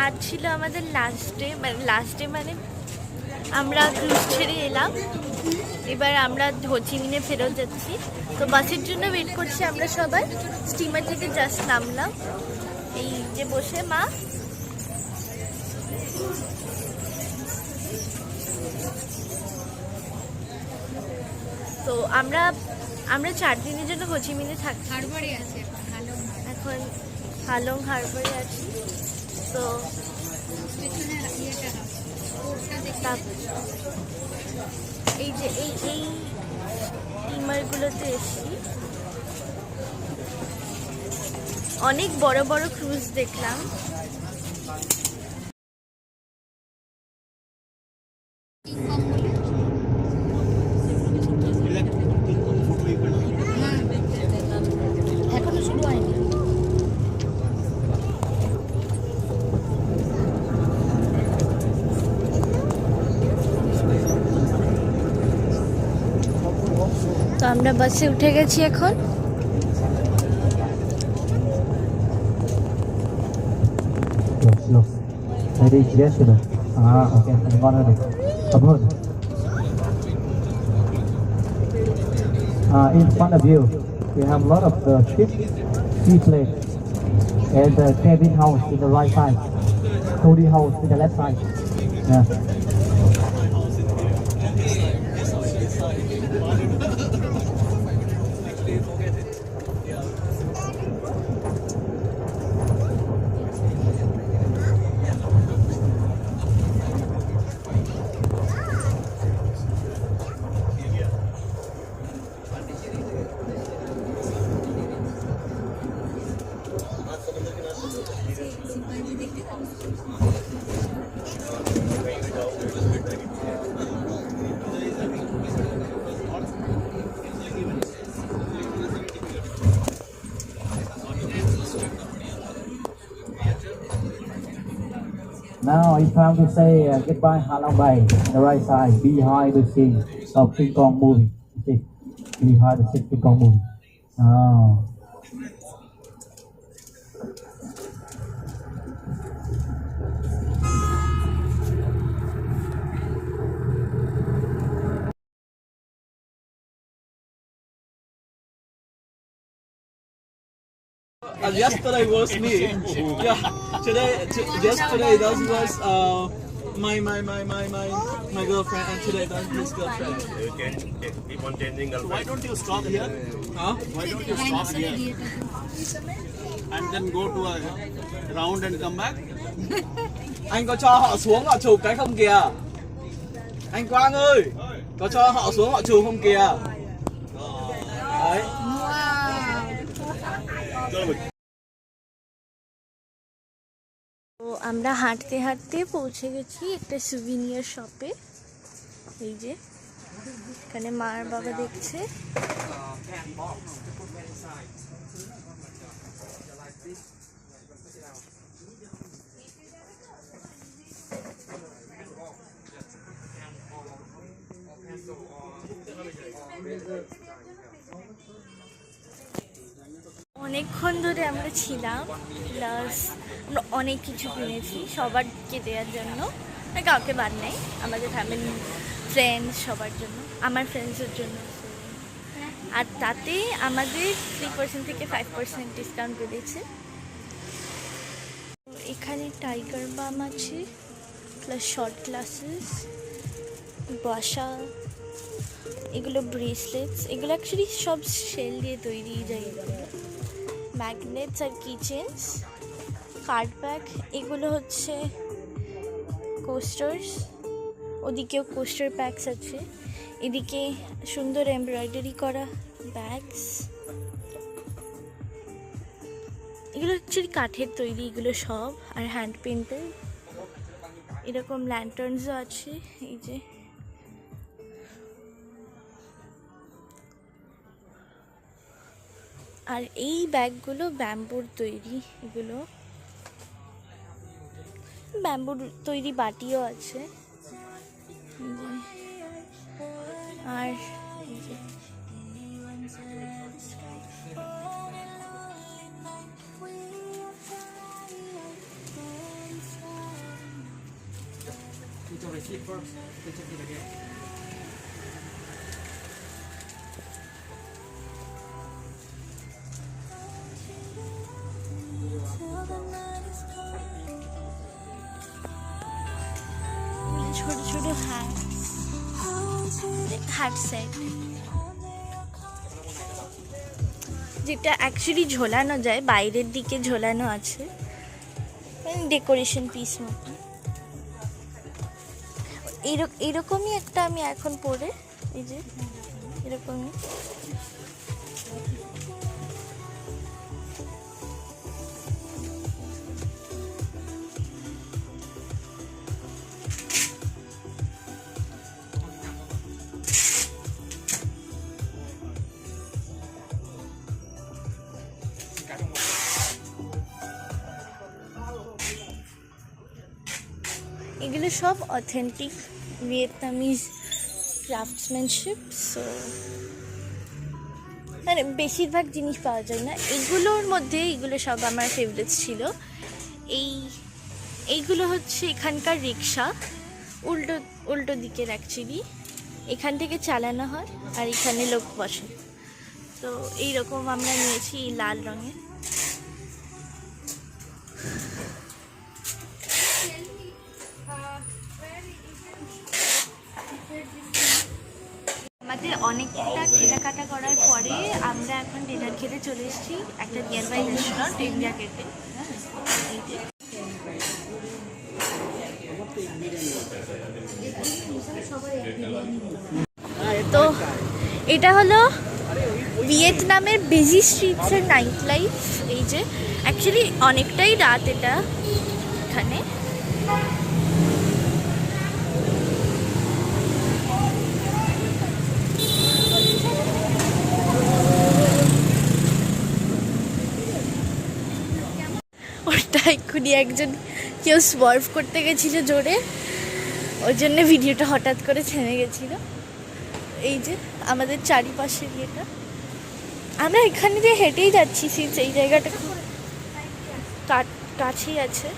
আজ ছিল আমাদের লাস্ট ডে মানে আমরা ক্রুজ ছেড়ে এলাম, এবার আমরা হোচিমিনে ফেরত যাচ্ছি। তো বাসের জন্য ওয়েট করছি আমরা সবাই। স্টিমার থেকে জাস্ট নামলাম, এই যে বসে মা। তো আমরা 4 দিনের জন্য হোচিমিনে থাকছি। হারবারে আছে এখন হালং হারবারে আছি। তো এই যে এই স্টিমারগুলোতে এসছি, অনেক বড় বড় ক্রুজ দেখলাম। এখনো শুরু হয়নি। তো আমরা বাসে উঠে গেছি এখন। Ready? Yes, sudah. Okay. Gimana deh? Abud. In front of you, we have a lot of ship, seaplane, and the cabin house in the right side, Cody house in the left side. Yeah. Now it's time to say goodbye Halong Bay, the right side, behind the scene of King Kong movie. See, behind the scene King Kong movie. Oh. Yesterday was me. Yeah. Yesterday that was my girlfriend, and today that's his girlfriend. You can keep on changing Why girlfriend. don't you stop here? Huh? Why don't you stop here and then go to a round and come back? Anh có cho họ xuống họ chụp cái không kìa? Anh Quang ơi, có cho họ xuống họ chụp không kìa? Đấy. তো আমরা হাঁটতে হাঁটতে পৌঁছে গেছি একটা souvenir শপে। এই যে এখানে মার বাবা দেখছে। অনেকক্ষণ ধরে আমরা ছিলাম, প্লাস আমরা অনেক কিছু কিনেছি সবারকে দেওয়ার জন্য, কাউকে বাদ নেই, আমাদের ফ্যামিলি ফ্রেন্ডস সবার জন্য, আমার ফ্রেন্ডসের জন্য। আর তাতে আমাদের 3% থেকে 5% ডিসকাউন্ট পেয়েছে। এখানে টাইগার বাম আছে, প্লাস শর্ট গ্লাসেস, বাসা, এগুলো ব্রেসলেটস, এগুলো অ্যাকচুয়ালি সব শেল দিয়ে তৈরি জায়গাগুলো, ম্যাগনেটস আর কিচেন্স, কার্ড ব্যাগ, এগুলো হচ্ছে কোস্টার্স, ওদিকেও কোস্টার প্যাকস আছে, এদিকে সুন্দর এমব্রয়ডারি করা ব্যাগস, এগুলো অ্যাকচুয়ালি কাঠের তৈরি এগুলো সব, আর হ্যান্ড পেন্টেড। এরকম ল্যান্টার্নসও আছে, এই যে আর এই ব্যাগগুলো ব্যাম্বুর তৈরি, এগুলো ব্যাম্বুর তৈরি বাটিও আছে। আর your receipt first, then check it again. ছোট ছোট হাট সেট, যেটা অ্যাকচুয়ালি ঝোলানো যায়, বাইরের দিকে ঝোলানো আছে, ডেকোরেশন পিস মতো। এরকমই একটা আমি এখন পরে, এই যে এরকমই। এগুলো সব অথেন্টিক ভিয়েতনামিজ ক্রাফটসম্যানশিপ। সো মানে বেশিরভাগ জিনিস পাওয়া যায় না এগুলোর মধ্যে, এগুলো সব আমার ফেভারিটস ছিল। এইগুলো হচ্ছে এখানকার রিক্সা, উল্টো দিকের অ্যাকচুয়ালি, এখান থেকে চালানো হয় আর এখানে লোক বসে। তো এইরকম আমরা নিয়েছি এই লাল রঙের। আমাদের অনেকটা কেনাকাটা করার পরে আমরা এখন ডিনার খেতে চলে এসেছি একটা নিয়ার বাই রেস্টুরেন্ট, ইন্ডিয়া গেটে। তো এটা হলো ভিয়েতনামের বিজি স্ট্রিটসের নাইট লাইফ। এই যে অ্যাকচুয়ালি অনেকটাই রাত এটা এখানে। ওটা এক্ষুনি একজন কেউ সোয়ার্ভ করতে গেছিল জোরে, ওই জন্য ভিডিওটা হঠাৎ করে থেমে গেছিল। এই যে আমাদের চারিপাশের ইয়েটা, আমরা এখানে দিয়ে হেঁটেই যাচ্ছি, সিন্স এই জায়গাটা খুব কাছেই আছে।